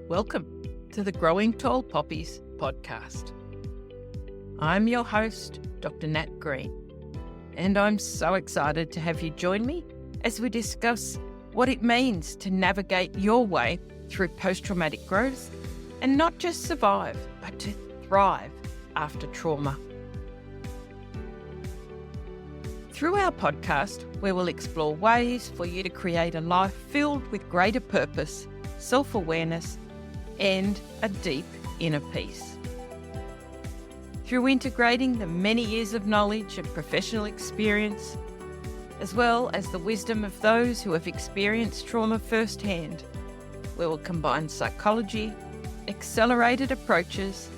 Welcome to the Growing Tall Poppies podcast. I'm your host, Dr. Nat Green, and I'm so excited to have you join me as we discuss what it means to navigate your way through post-traumatic growth and not just survive, but to thrive after trauma. Through our podcast, we will explore ways for you to create a life filled with greater purpose, self-awareness, and a deep inner peace. Through integrating the many years of knowledge and professional experience, as well as the wisdom of those who have experienced trauma firsthand, we will combine psychology, accelerated approaches,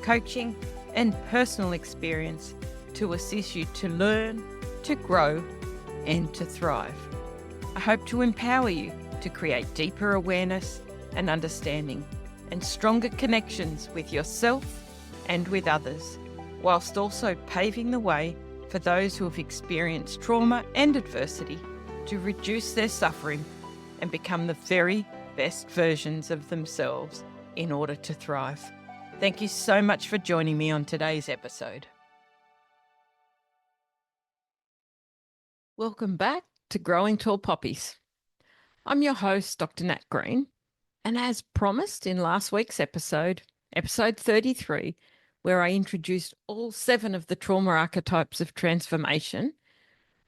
coaching, and personal experience to assist you to learn, to grow, and to thrive. I hope to empower you to create deeper awareness and understanding and stronger connections with yourself and with others, whilst also paving the way for those who have experienced trauma and adversity to reduce their suffering and become the very best versions of themselves in order to thrive. Thank you so much for joining me on today's episode. Welcome back to Growing Tall Poppies. I'm your host, Dr. Nat Green, and as promised in last week's episode 33, where I introduced all 7 of the trauma archetypes of transformation,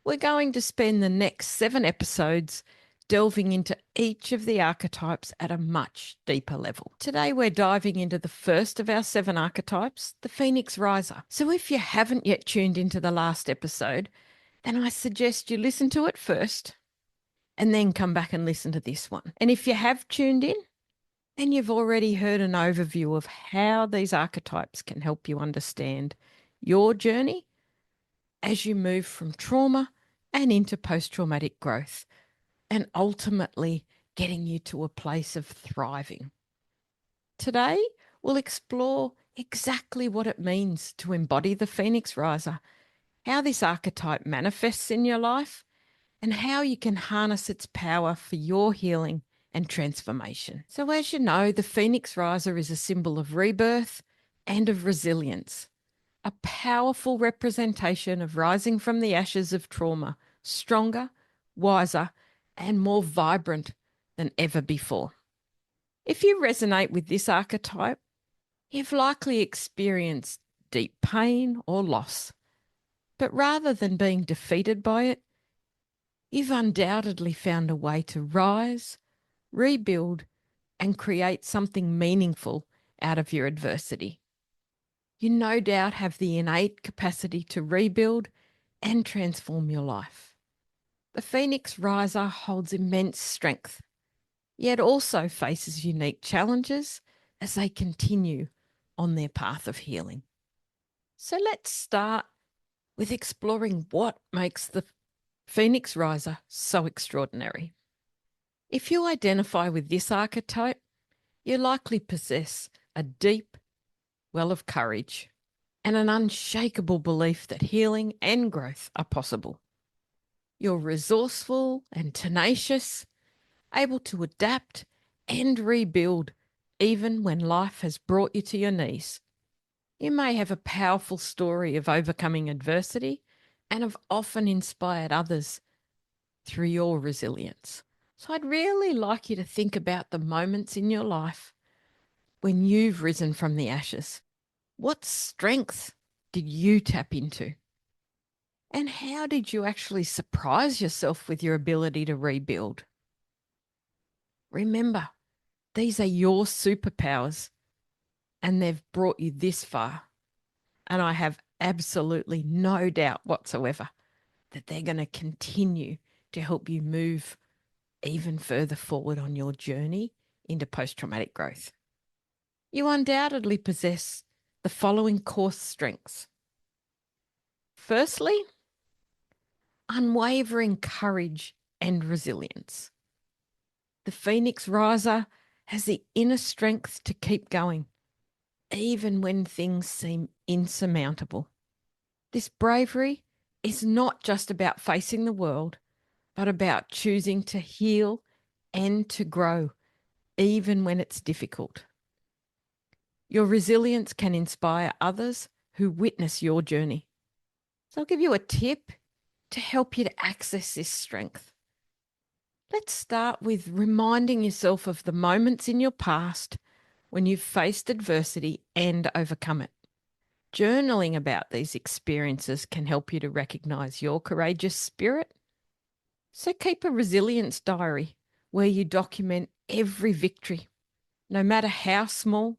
we're going to spend the next 7 episodes delving into each of the archetypes at a much deeper level. Today, we're diving into the first of our 7 archetypes, the Phoenix Riser. So if you haven't yet tuned into the last episode, then I suggest you listen to it first and then come back and listen to this one. And if you have tuned in, then you've already heard an overview of how these archetypes can help you understand your journey as you move from trauma and into post-traumatic growth, and ultimately getting you to a place of thriving. Today, we'll explore exactly what it means to embody the Phoenix Riser, how this archetype manifests in your life, and how you can harness its power for your healing and transformation. So as you know, the Phoenix Riser is a symbol of rebirth and of resilience, a powerful representation of rising from the ashes of trauma, stronger, wiser, and more vibrant than ever before. If you resonate with this archetype, you've likely experienced deep pain or loss, but rather than being defeated by it, you've undoubtedly found a way to rise, rebuild, and create something meaningful out of your adversity. You no doubt have the innate capacity to rebuild and transform your life. The Phoenix Riser holds immense strength, yet also faces unique challenges as they continue on their path of healing. So let's start with exploring what makes the Phoenix Riser so extraordinary. If you identify with this archetype, you likely possess a deep well of courage and an unshakable belief that healing and growth are possible. You're resourceful and tenacious, able to adapt and rebuild even when life has brought you to your knees. You may have a powerful story of overcoming adversity and have often inspired others through your resilience. So I'd really like you to think about the moments in your life when you've risen from the ashes. What strength did you tap into? And how did you actually surprise yourself with your ability to rebuild? Remember, these are your superpowers and they've brought you this far. And I have absolutely no doubt whatsoever that they're going to continue to help you move even further forward on your journey into post-traumatic growth. You undoubtedly possess the following core strengths. Firstly, unwavering courage and resilience. The Phoenix Riser has the inner strength to keep going, even when things seem insurmountable. This bravery is not just about facing the world, but about choosing to heal and to grow even when it's difficult. Your resilience can inspire others who witness your journey. So I'll give you a tip to help you to access this strength. Let's start with reminding yourself of the moments in your past when you've faced adversity and overcome it. Journaling about these experiences can help you to recognize your courageous spirit. So keep a resilience diary where you document every victory, no matter how small,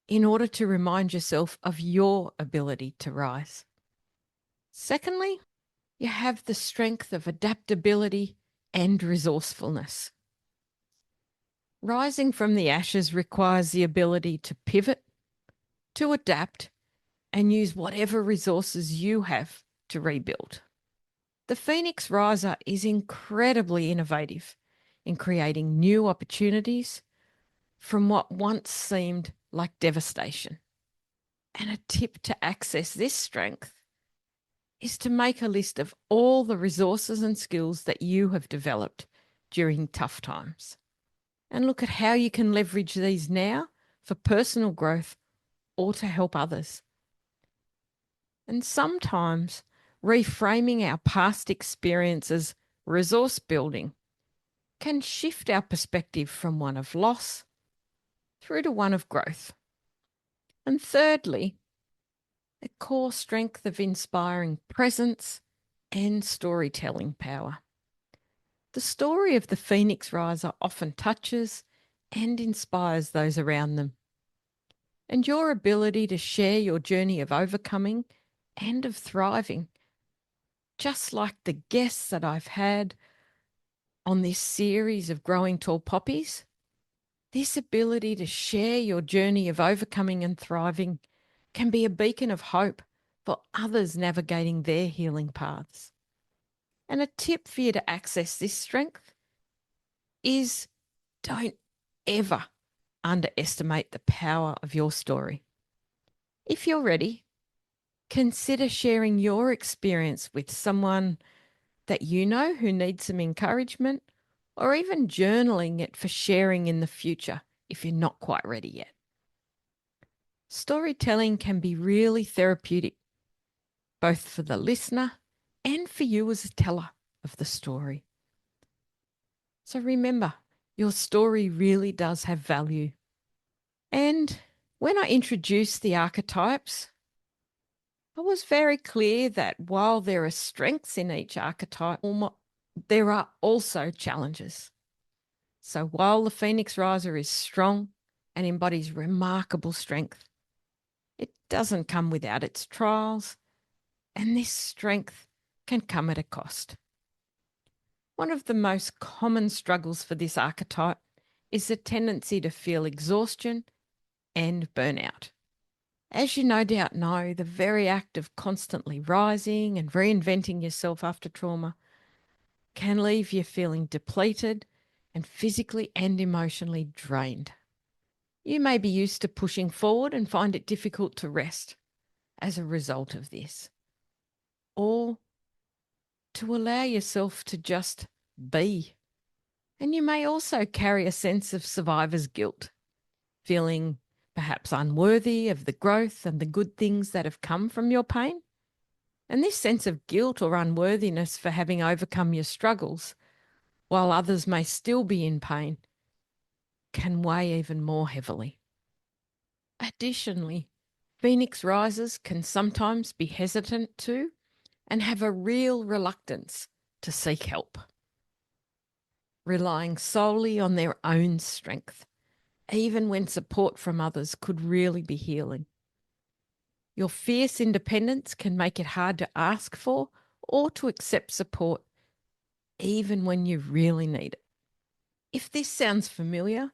in order to remind yourself of your ability to rise. Secondly, you have the strength of adaptability and resourcefulness. Rising from the ashes requires the ability to pivot, to adapt, and use whatever resources you have to rebuild. The Phoenix Riser is incredibly innovative in creating new opportunities from what once seemed like devastation. And a tip to access this strength is to make a list of all the resources and skills that you have developed during tough times. And look at how you can leverage these now for personal growth or to help others. And sometimes reframing our past experiences, resource building, can shift our perspective from one of loss through to one of growth. And thirdly, a core strength of inspiring presence and storytelling power. The story of the Phoenix Riser often touches and inspires those around them. And your ability to share your journey of overcoming and of thriving, just like the guests that I've had on this series of Growing Tall Poppies, this ability to share your journey of overcoming and thriving can be a beacon of hope for others navigating their healing paths. And a tip for you to access this strength is don't ever underestimate the power of your story. If you're ready, consider sharing your experience with someone that you know who needs some encouragement, or even journaling it for sharing in the future if you're not quite ready yet. Storytelling can be really therapeutic, both for the listener and for you as a teller of the story. So remember, your story really does have value. And when I introduced the archetypes, I was very clear that while there are strengths in each archetype, there are also challenges. So while the Phoenix Riser is strong and embodies remarkable strength, it doesn't come without its trials, and this strength can come at a cost. One of the most common struggles for this archetype is the tendency to feel exhaustion and burnout. As you no doubt know, the very act of constantly rising and reinventing yourself after trauma can leave you feeling depleted and physically and emotionally drained. You may be used to pushing forward and find it difficult to rest as a result of this, or to allow yourself to just be. And you may also carry a sense of survivor's guilt, feeling perhaps unworthy of the growth and the good things that have come from your pain. And this sense of guilt or unworthiness for having overcome your struggles, while others may still be in pain, can weigh even more heavily. Additionally, Phoenix risers can sometimes be hesitant to and have a real reluctance to seek help, relying solely on their own strength, even when support from others could really be healing. Your fierce independence can make it hard to ask for or to accept support, even when you really need it. If this sounds familiar,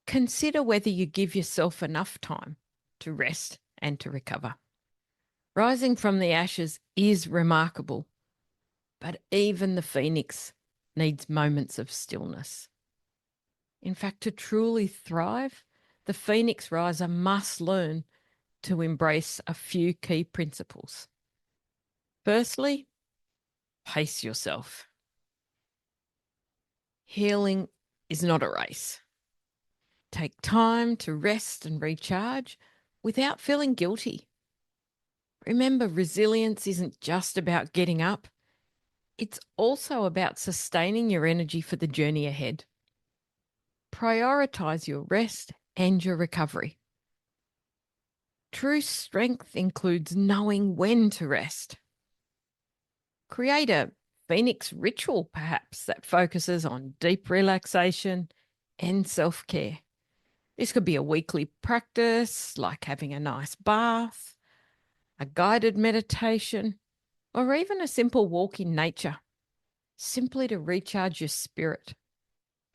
consider whether you give yourself enough time to rest and to recover. Rising from the ashes is remarkable, but even the phoenix needs moments of stillness. In fact, to truly thrive, the phoenix riser must learn to embrace a few key principles. Firstly, pace yourself. Healing is not a race. Take time to rest and recharge without feeling guilty. Remember, resilience isn't just about getting up. It's also about sustaining your energy for the journey ahead. Prioritize your rest and your recovery. True strength includes knowing when to rest. Create a Phoenix ritual, perhaps, that focuses on deep relaxation and self-care. This could be a weekly practice, like having a nice bath, a guided meditation, or even a simple walk in nature, simply to recharge your spirit.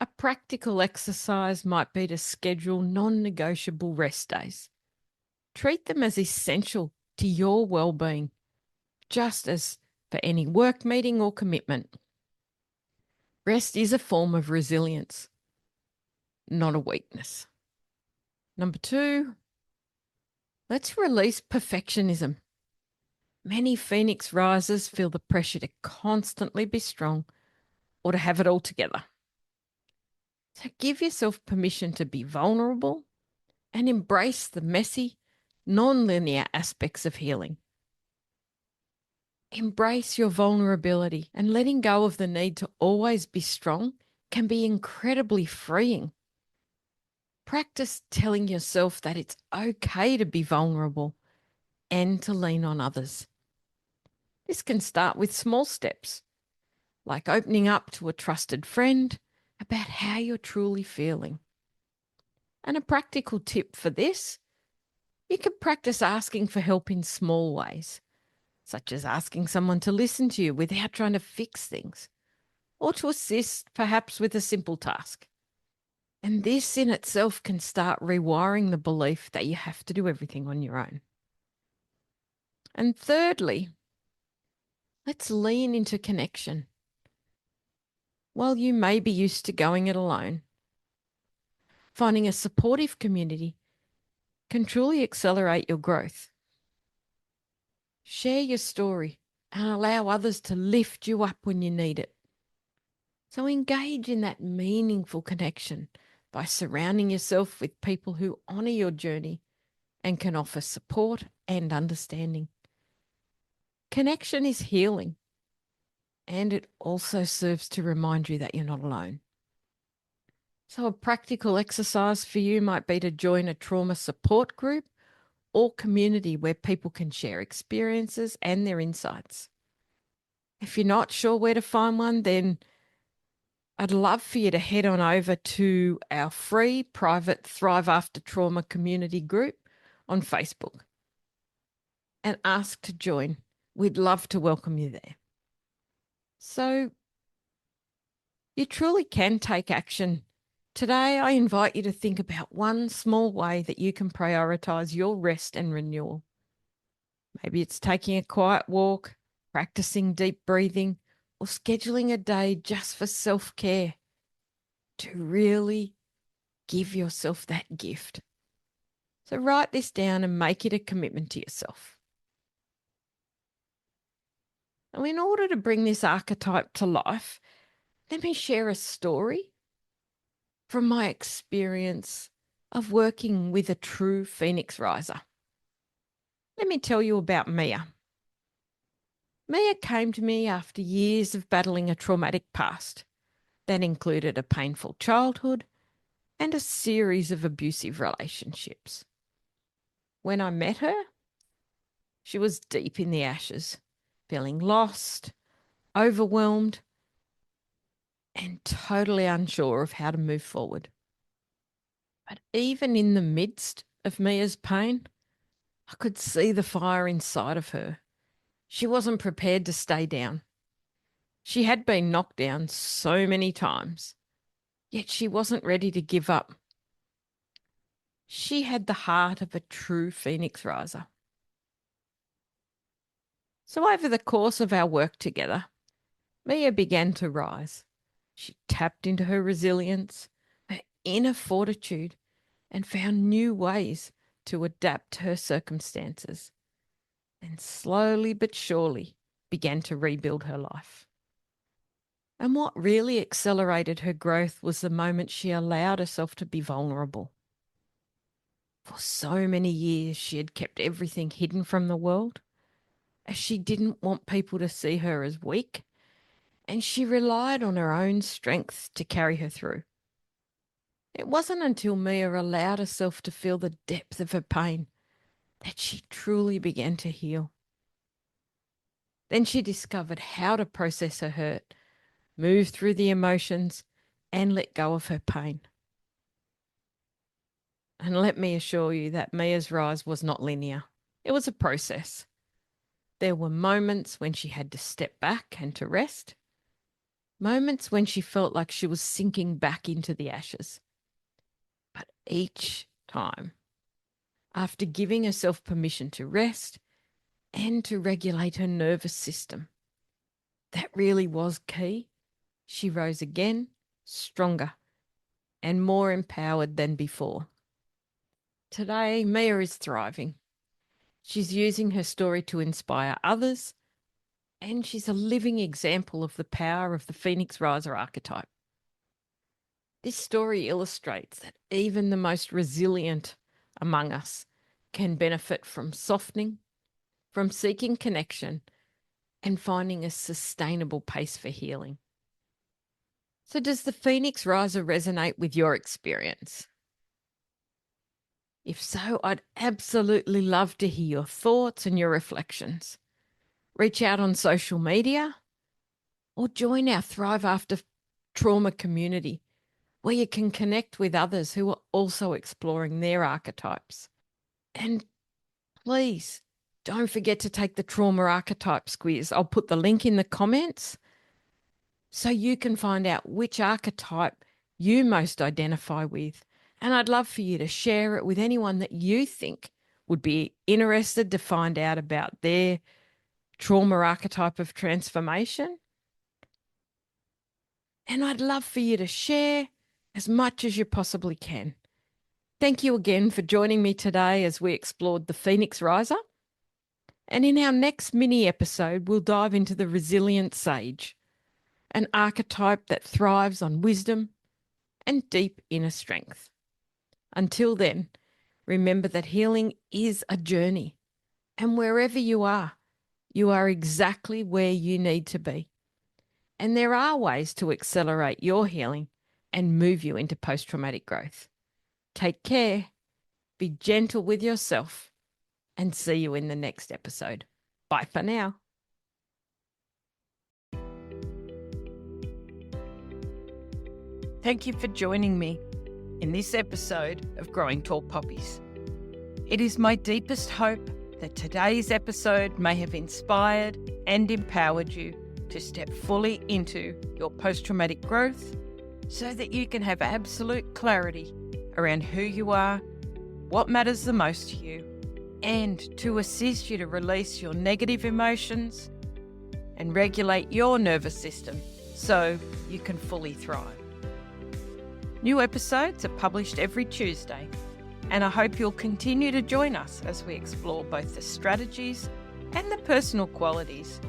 A practical exercise might be to schedule non-negotiable rest days. Treat them as essential to your well-being, just as for any work meeting or commitment. Rest is a form of resilience, not a weakness. Number 2, let's release perfectionism. Many Phoenix risers feel the pressure to constantly be strong or to have it all together. So give yourself permission to be vulnerable and embrace the messy, non-linear aspects of healing. Embrace your vulnerability, and letting go of the need to always be strong can be incredibly freeing. Practice telling yourself that it's okay to be vulnerable and to lean on others. This can start with small steps, like opening up to a trusted friend about how you're truly feeling. And a practical tip for this, you can practice asking for help in small ways, such as asking someone to listen to you without trying to fix things, or to assist perhaps with a simple task. And this in itself can start rewiring the belief that you have to do everything on your own. And thirdly, let's lean into connection. While you may be used to going it alone, finding a supportive community can truly accelerate your growth. Share your story and allow others to lift you up when you need it. So engage in that meaningful connection by surrounding yourself with people who honour your journey and can offer support and understanding. Connection is healing, and it also serves to remind you that you're not alone. So a practical exercise for you might be to join a trauma support group or community where people can share experiences and their insights. If you're not sure where to find one, then I'd love for you to head on over to our free private Thrive After Trauma community group on Facebook and ask to join. We'd love to welcome you there. So you truly can take action. Today, I invite you to think about one small way that you can prioritize your rest and renewal. Maybe it's taking a quiet walk, practicing deep breathing, or scheduling a day just for self-care to really give yourself that gift. So write this down and make it a commitment to yourself. Now, in order to bring this archetype to life, let me share a story from my experience of working with a true Phoenix riser. Let me tell you about Mia. Mia came to me after years of battling a traumatic past that included a painful childhood and a series of abusive relationships. When I met her, she was deep in the ashes, feeling lost, overwhelmed, and totally unsure of how to move forward. But even in the midst of Mia's pain, I could see the fire inside of her. She wasn't prepared to stay down. She had been knocked down so many times, yet she wasn't ready to give up. She had the heart of a true Phoenix riser. So over the course of our work together, Mia began to rise. She tapped into her resilience, her inner fortitude, and found new ways to adapt to her circumstances, and slowly but surely began to rebuild her life. And what really accelerated her growth was the moment she allowed herself to be vulnerable. For so many years, she had kept everything hidden from the world, as she didn't want people to see her as weak, and she relied on her own strength to carry her through. It wasn't until Mia allowed herself to feel the depth of her pain that she truly began to heal. Then she discovered how to process her hurt, move through the emotions, and let go of her pain. And let me assure you that Mia's rise was not linear. It was a process. There were moments when she had to step back and to rest, moments when she felt like she was sinking back into the ashes. But each time, after giving herself permission to rest and to regulate her nervous system, that really was key. She rose again, stronger and more empowered than before. Today, Mia is thriving. She's using her story to inspire others, and she's a living example of the power of the Phoenix Riser archetype. This story illustrates that even the most resilient among us can benefit from softening, from seeking connection, and finding a sustainable pace for healing. So does the Phoenix Riser resonate with your experience? If so, I'd absolutely love to hear your thoughts and your reflections. Reach out on social media or join our Thrive After Trauma community, where you can connect with others who are also exploring their archetypes. And please don't forget to take the Trauma Archetypes quiz. I'll put the link in the comments so you can find out which archetype you most identify with. And I'd love for you to share it with anyone that you think would be interested to find out about their trauma archetype of transformation. And I'd love for you to share as much as you possibly can. Thank you again for joining me today as we explored the Phoenix Riser. And in our next mini episode, we'll dive into the Resilient Sage, an archetype that thrives on wisdom and deep inner strength. Until then, remember that healing is a journey, and wherever you are exactly where you need to be. And there are ways to accelerate your healing and move you into post-traumatic growth. Take care, be gentle with yourself, and see you in the next episode. Bye for now. Thank you for joining me in this episode of Growing Tall Poppies. It is my deepest hope that today's episode may have inspired and empowered you to step fully into your post-traumatic growth so that you can have absolute clarity around who you are, what matters the most to you, and to assist you to release your negative emotions and regulate your nervous system so you can fully thrive. New episodes are published every Tuesday, and I hope you'll continue to join us as we explore both the strategies and the personal qualities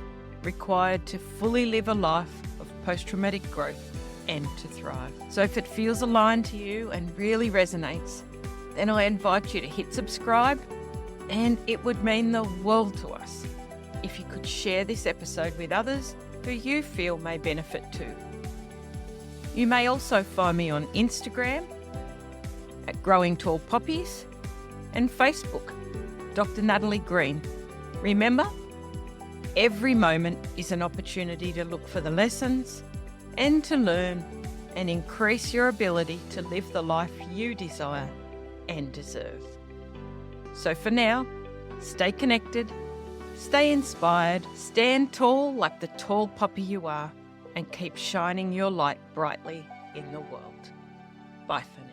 required to fully live a life of post-traumatic growth and to thrive. So if it feels aligned to you and really resonates, then I invite you to hit subscribe, and it would mean the world to us if you could share this episode with others who you feel may benefit too. You may also find me on Instagram at Growing Tall Poppies and Facebook, Dr. Natalie Green. Remember, every moment is an opportunity to look for the lessons and to learn and increase your ability to live the life you desire and deserve. So for now, stay connected, stay inspired, stand tall like the tall poppy you are, and keep shining your light brightly in the world. Bye for now.